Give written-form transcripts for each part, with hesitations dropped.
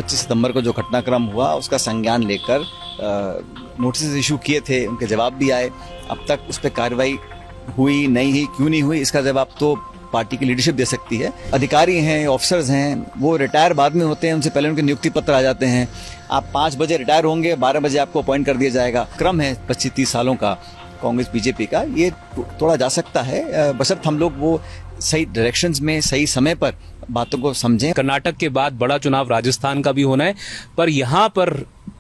25 सितंबर को जो घटनाक्रम हुआ उसका संज्ञान लेकर नोटिस इशू किए थे, उनके जवाब भी आए। अब तक उस पर कार्रवाई हुई नहीं हुई, क्यों नहीं हुई, इसका जवाब तो पार्टी की लीडरशिप दे सकती है। अधिकारी हैं, ऑफिसर्स हैं, वो रिटायर बाद में होते हैं, उनसे पहले उनके नियुक्ति पत्र आ जाते हैं। आप 5 बजे रिटायर होंगे, 12 बजे आपको अपॉइंट कर दिया जाएगा। क्रम है 25-30 सालों का कांग्रेस बीजेपी का, ये तोड़ा जा सकता है बशर्त हम लोग वो सही डायरेक्शंस में सही समय पर बातों को समझें। कर्नाटक के बाद बड़ा चुनाव राजस्थान का भी होना है, पर यहाँ पर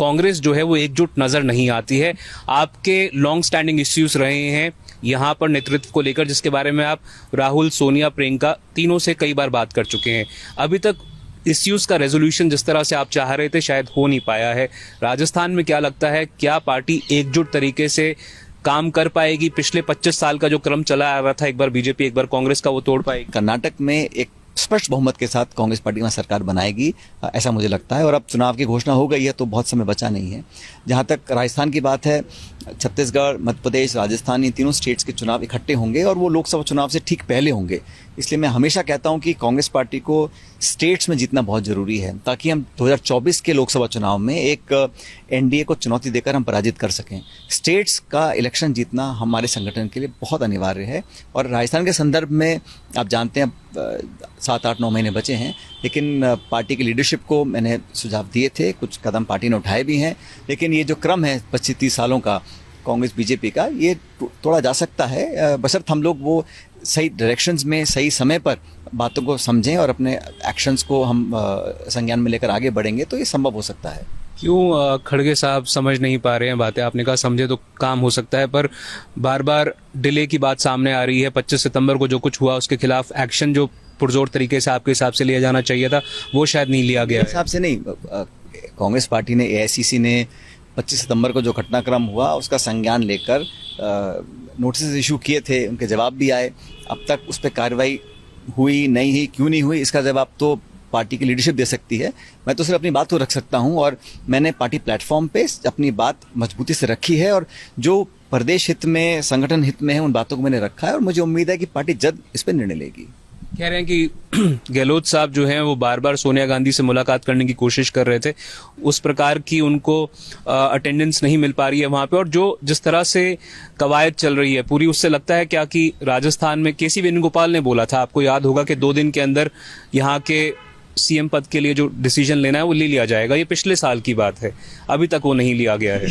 कांग्रेस जो है वो एकजुट नजर नहीं आती है। आपके लॉन्ग स्टैंडिंग इश्यूज रहे हैं यहाँ पर नेतृत्व को लेकर, जिसके बारे में आप राहुल, सोनिया, प्रियंका तीनों से कई बार बात कर चुके हैं। अभी तक इश्यूज का रेजोल्यूशन जिस तरह से आप चाह रहे थे शायद हो नहीं पाया है। राजस्थान में क्या लगता है, क्या पार्टी एकजुट तरीके से काम कर पाएगी? पिछले 25 साल का जो क्रम चला आ रहा था, एक बार बीजेपी एक बार कांग्रेस का, वो तोड़ पाएगी? कर्नाटक में एक स्पष्ट बहुमत के साथ कांग्रेस पार्टी में सरकार बनाएगी, ऐसा मुझे लगता है। और अब चुनाव की घोषणा हो गई है तो बहुत समय बचा नहीं है। जहां तक राजस्थान की बात है, छत्तीसगढ़, मध्य प्रदेश, राजस्थान, इन तीनों स्टेट्स के चुनाव इकट्ठे होंगे और वो लोकसभा चुनाव से ठीक पहले होंगे। इसलिए मैं हमेशा कहता हूं कि कांग्रेस पार्टी को स्टेट्स में जीतना बहुत जरूरी है, ताकि हम 2024 के लोकसभा चुनाव में एक एनडीए को चुनौती देकर हम पराजित कर सकें। स्टेट्स का इलेक्शन जीतना हमारे संगठन के लिए बहुत अनिवार्य है। और राजस्थान के संदर्भ में आप जानते हैं 7-8-9 महीने बचे हैं, लेकिन पार्टी की लीडरशिप को मैंने सुझाव दिए थे, कुछ कदम पार्टी ने उठाए भी हैं। लेकिन ये जो क्रम है 25-30 सालों का कांग्रेस बीजेपी का, ये तोड़ा जा सकता है बशर्त हम लोग वो सही डायरेक्शंस में सही समय पर बातों को समझें और अपने एक्शंस को हम संज्ञान में लेकर आगे बढ़ेंगे तो ये संभव हो सकता है। क्यों खड़गे साहब समझ नहीं पा रहे हैं बातें? आपने कहा समझे तो काम हो सकता है, पर बार बार डिले की बात सामने आ रही है। 25 सितंबर को जो कुछ हुआ उसके खिलाफ एक्शन जो पुरजोर तरीके से आपके हिसाब से लिया जाना चाहिए था, वो शायद नहीं लिया गया। हिसाब से नहीं, कांग्रेस पार्टी ने, एआईसीसी ने 25 सितंबर को जो घटनाक्रम हुआ उसका संज्ञान लेकर नोटिस इशू किए थे, उनके जवाब भी आए। अब तक उस पर कार्रवाई हुई नहीं हुई, क्यों नहीं हुई, इसका जवाब तो पार्टी की लीडरशिप दे सकती है। मैं तो सिर्फ अपनी बात को रख सकता हूं और मैंने पार्टी प्लेटफॉर्म पे अपनी बात मजबूती से रखी है और जो प्रदेश हित में, संगठन हित में है, उन बातों को मैंने रखा है और मुझे उम्मीद है कि पार्टी जल्द इस पर निर्णय लेगी। कह रहे हैं कि गहलोत साहब जो हैं वो बार बार सोनिया गांधी से मुलाकात करने की कोशिश कर रहे थे, उस प्रकार की उनको अटेंडेंस नहीं मिल पा रही है वहां पे, और जो जिस तरह से कवायद चल रही है पूरी, उससे लगता है क्या कि राजस्थान में केसी वेणुगोपाल ने बोला था, आपको याद होगा, कि 2 दिन के अंदर यहाँ के सीएम पद के लिए जो डिसीजन लेना है वो ले लिया जाएगा। ये पिछले साल की बात है, अभी तक वो नहीं लिया गया है।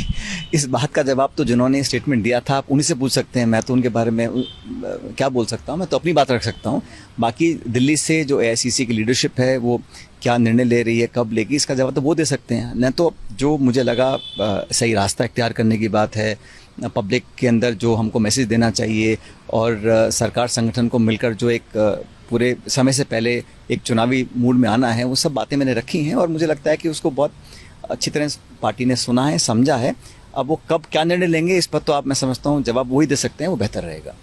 इस बात का जवाब तो जिन्होंने स्टेटमेंट दिया था आप उन्हीं से पूछ सकते हैं, मैं तो उनके बारे में क्या बोल सकता हूँ। मैं तो अपनी बात रख सकता हूँ। बाकी दिल्ली से जो एआईसीसी की लीडरशिप है वो क्या निर्णय ले रही है, कब लेगी, इसका जवाब तो वो दे सकते हैं। न तो जो मुझे लगा सही रास्ता इख्तियार करने की बात है, पब्लिक के अंदर जो हमको मैसेज देना चाहिए और सरकार संगठन को मिलकर जो एक पूरे समय से पहले एक चुनावी मूड में आना है, वो सब बातें मैंने रखी हैं और मुझे लगता है कि उसको बहुत अच्छी तरह पार्टी ने सुना है, समझा है। अब वो कब क्या निर्णय लेंगे इस पर तो आप, मैं समझता हूँ, जवाब वही दे सकते हैं, वो बेहतर रहेगा।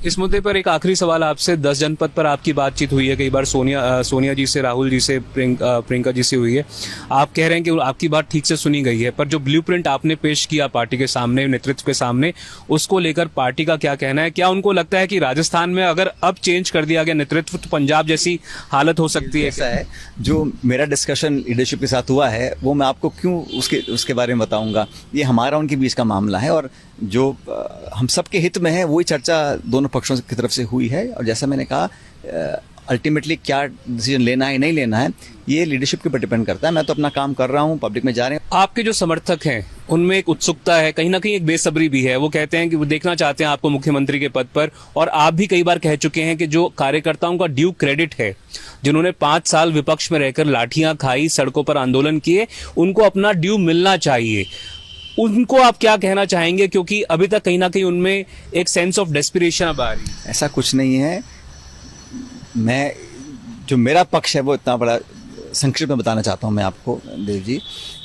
इस मुद्दे पर एक आखिरी सवाल आपसे, 10 जनपद पर आपकी बातचीत हुई है कई बार, सोनिया जी से, राहुल जी से, प्रियंका जी से हुई है। आप कह रहे हैं कि आपकी बात ठीक से सुनी गई है, पर जो ब्लूप्रिंट आपने पेश किया पार्टी के सामने, नेतृत्व के सामने, उसको लेकर पार्टी का क्या कहना है? क्या उनको लगता है कि राजस्थान में अगर अब चेंज कर दिया गया नेतृत्व तो पंजाब जैसी हालत हो सकती है? ऐसा है, जो मेरा डिस्कशन लीडरशिप के साथ हुआ है वो मैं आपको क्यों उसके बारे में बताऊंगा। ये हमारा उनके बीच का मामला है और जो हम सबके हित में है वही चर्चा दोनों पक्षों की तरफ से हुई है। और जैसा मैंने कहा, अल्टीमेटली क्या डिसीजन लेना है नहीं लेना है ये लीडरशिप के ऊपर डिपेंड करता है। मैं तो अपना काम कर रहा हूँ, पब्लिक में जा रहे हैं। आपके जो समर्थक हैं उनमें एक उत्सुकता है, कहीं ना कहीं एक बेसब्री भी है। वो कहते हैं कि वो देखना चाहते हैं आपको मुख्यमंत्री के पद पर, और आप भी कई बार कह चुके हैं कि जो कार्यकर्ताओं का ड्यू क्रेडिट है, जिन्होंने 5 साल विपक्ष में रहकर लाठियां खाई, सड़कों पर आंदोलन किए, उनको अपना ड्यू मिलना चाहिए। उनको आप क्या कहना चाहेंगे, क्योंकि अभी तक कहीं ना कहीं उनमें एक सेंस ऑफ डेस्पिरेशन अब आ रही है? ऐसा कुछ नहीं है। मैं जो मेरा पक्ष है वो इतना बड़ा संक्षिप्त में बताना चाहता हूं मैं आपको देव जी,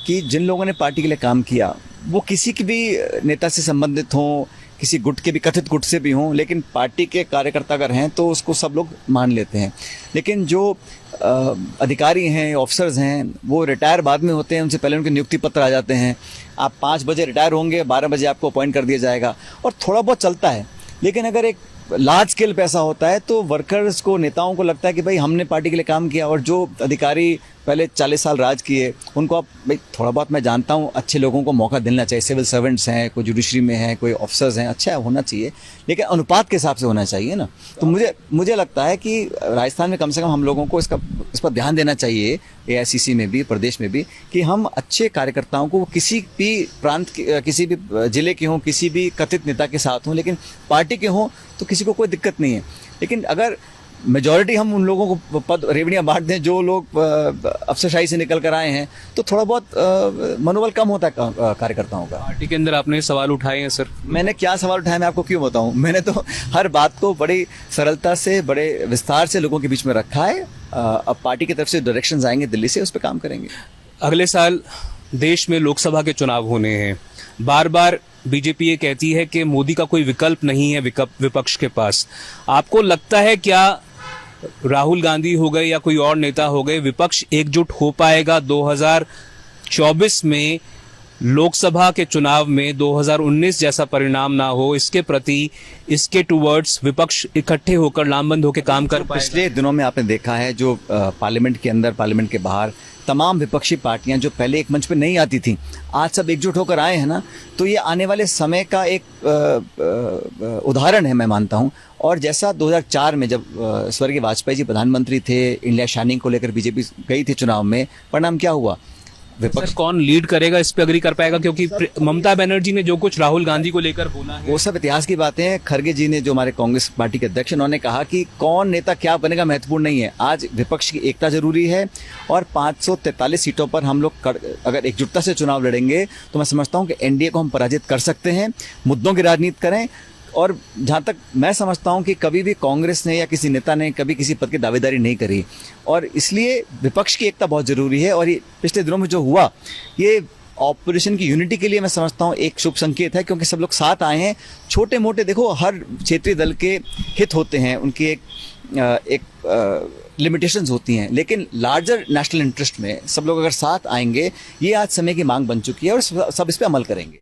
कि जिन लोगों ने पार्टी के लिए काम किया वो किसी की भी नेता से संबंधित हों, किसी गुट के भी, कथित गुट से भी हों, लेकिन पार्टी के कार्यकर्ता अगर हैं तो उसको सब लोग मान लेते हैं। लेकिन जो अधिकारी हैं, ऑफिसर्स हैं, वो रिटायर बाद में होते हैं, उनसे पहले उनके नियुक्ति पत्र आ जाते हैं। आप 5 बजे रिटायर होंगे, 12 बजे आपको अपॉइंट कर दिया जाएगा और थोड़ा बहुत चलता है। लेकिन अगर एक लार्ज स्केल पैसा होता है तो वर्कर्स को, नेताओं को लगता है कि भाई हमने पार्टी के लिए काम किया, और जो अधिकारी पहले 40 साल राज किए, उनको आप भाई थोड़ा बहुत मैं जानता हूँ, अच्छे लोगों को मौका देना चाहिए। सिविल सर्वेंट्स हैं, कोई जुडिशरी में है, कोई ऑफिसर्स हैं, अच्छा होना चाहिए, लेकिन अनुपात के हिसाब से होना चाहिए ना। तो मुझे लगता है कि राजस्थान में कम से कम हम लोगों को इस पर ध्यान देना चाहिए, AICC में भी, प्रदेश में भी, कि हम अच्छे कार्यकर्ताओं को किसी भी प्रांत किसी भी जिले के हों, किसी भी कथित नेता के साथ हों, लेकिन पार्टी के हों तो किसी को कोई दिक्कत नहीं है। लेकिन अगर मेजॉरिटी हम उन लोगों को पद रेवड़ियाँ बांट दें जो लोग अफसरशाही से निकल कर आए हैं, तो थोड़ा बहुत मनोबल कम होता है कार्यकर्ताओं का। पार्टी के अंदर आपने सवाल उठाए हैं सर? मैंने क्या सवाल उठाया, मैं आपको क्यों बताऊं? मैंने तो हर बात को बड़ी सरलता से, बड़े विस्तार से लोगों के बीच में रखा है। अब पार्टी की तरफ से डायरेक्शंस आएंगे दिल्ली से, उस पर काम करेंगे। अगले साल देश में लोकसभा के चुनाव होने हैं। बार बार बीजेपी ये कहती है कि मोदी का कोई विकल्प नहीं है विपक्ष के पास। आपको लगता है क्या राहुल गांधी हो गए या कोई और नेता हो गए, विपक्ष एकजुट हो पाएगा 2024 में लोकसभा के चुनाव में 2019 जैसा परिणाम ना हो, इसके प्रति, इसके टुवर्ड्स विपक्ष इकट्ठे होकर लामबंद होकर काम कर पाए? पिछले दिनों में आपने देखा है जो पार्लियामेंट के अंदर, पार्लियामेंट के बाहर तमाम विपक्षी पार्टियां जो पहले एक मंच पे नहीं आती थी, आज सब एकजुट होकर आए हैं ना, तो ये आने वाले समय का एक उदाहरण है, मैं मानता हूं। और जैसा 2004 में जब स्वर्गीय वाजपेयी जी प्रधानमंत्री थे, इंडिया शाइनिंग को लेकर बीजेपी गई थी चुनाव में, परिणाम क्या हुआ? विपक्ष कौन लीड करेगा, इस पे अग्री कर पाएगा? क्योंकि ममता बनर्जी ने जो कुछ राहुल गांधी को लेकर बोला है, वो सब इतिहास की बातें हैं। खरगे जी ने, जो हमारे कांग्रेस पार्टी के अध्यक्ष, उन्होंने कहा कि कौन नेता क्या बनेगा महत्वपूर्ण नहीं है, आज विपक्ष की एकता जरूरी है। और 543 सीटों पर हम लोग अगर एकजुटता से चुनाव लड़ेंगे तो मैं समझता हूं कि एनडीए को हम पराजित कर सकते हैं। मुद्दों की राजनीति करें। और जहाँ तक मैं समझता हूँ कि कभी भी कांग्रेस ने या किसी नेता ने कभी किसी पद की दावेदारी नहीं करी, और इसलिए विपक्ष की एकता बहुत ज़रूरी है। और ये पिछले दिनों में जो हुआ, ये ऑपरेशन की यूनिटी के लिए मैं समझता हूँ एक शुभ संकेत है, क्योंकि सब लोग साथ आए हैं। छोटे मोटे, देखो, हर क्षेत्रीय दल के हित होते हैं, उनकी एक लिमिटेशंस होती हैं, लेकिन लार्जर नेशनल इंटरेस्ट में सब लोग अगर साथ आएंगे, ये आज समय की मांग बन चुकी है और सब इस पर अमल करेंगे।